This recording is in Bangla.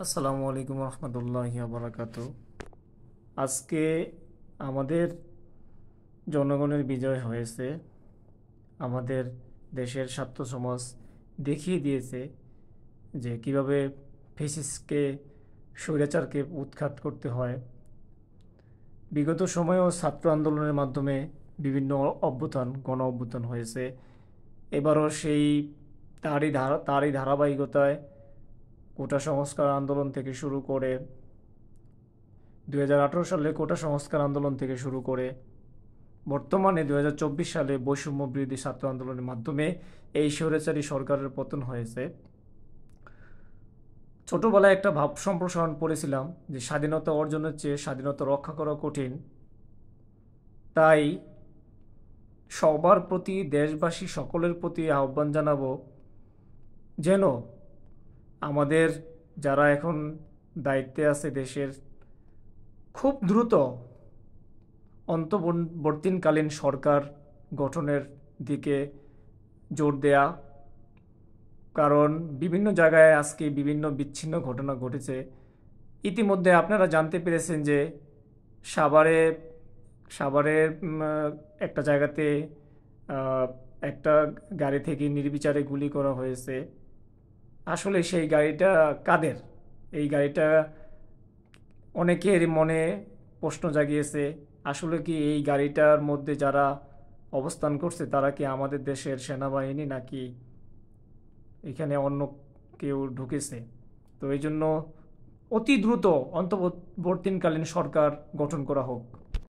আসসালামু আলাইকুম রহমতুল্লাহি বারাকাতু। আজকে আমাদের জনগণের বিজয় হয়েছে। আমাদের দেশের ছাত্র সমাজ দেখিয়ে দিয়েছে যে কিভাবে ফেসিসকে, স্বৈরাচারকে উৎখাত করতে হয়। বিগত সময়েও ছাত্র আন্দোলনের মাধ্যমে বিভিন্ন গণ অভ্যুত্থান হয়েছে। এবারও সেই তারই ধারাবাহিকতায় কোটা সংস্কার আন্দোলন থেকে শুরু করে 2018 সালে কোটা সংস্কার আন্দোলন থেকে শুরু করে বর্তমানে 2024 সালে বৈষম্য বিরোধী ছাত্র আন্দোলনের মাধ্যমে এই স্বৈরাচারী সরকারের পতন হয়েছে। ছোটবেলায় একটা ভাব সম্প্রসারণ পড়েছিলাম যে স্বাধীনতা অর্জনের চেয়ে স্বাধীনতা রক্ষা করা কঠিন। তাই সবার প্রতি, দেশবাসী সকলের প্রতি আহ্বান জানাবো যেন আমাদের যারা এখন দায়িত্বে আছে দেশের, খুব দ্রুত অন্তর্বর্তীকালীন সরকার গঠনের দিকে জোর দেয়া। কারণ বিভিন্ন জায়গায় আজকে বিভিন্ন বিচ্ছিন্ন ঘটনা ঘটেছে। ইতিমধ্যে আপনারা জানতে পেরেছেন যে সাভারে সাভারের একটা জায়গাতে আহ, একটা গাড়ি থেকে নির্বিচারে গুলি করা হয়েছে। আসলে সেই গাড়িটা কাদের? এই গাড়িটা অনেকের মনে প্রশ্ন জাগিয়েছে, আসলে কি এই গাড়িটার মধ্যে যারা অবস্থান করছে তারা কি আমাদের দেশের সেনাবাহিনী, নাকি এখানে অন্য কেউ ঢুকেছে? তো এই জন্য অতি দ্রুত অন্তর্বর্তীকালীন সরকার গঠন করা হোক।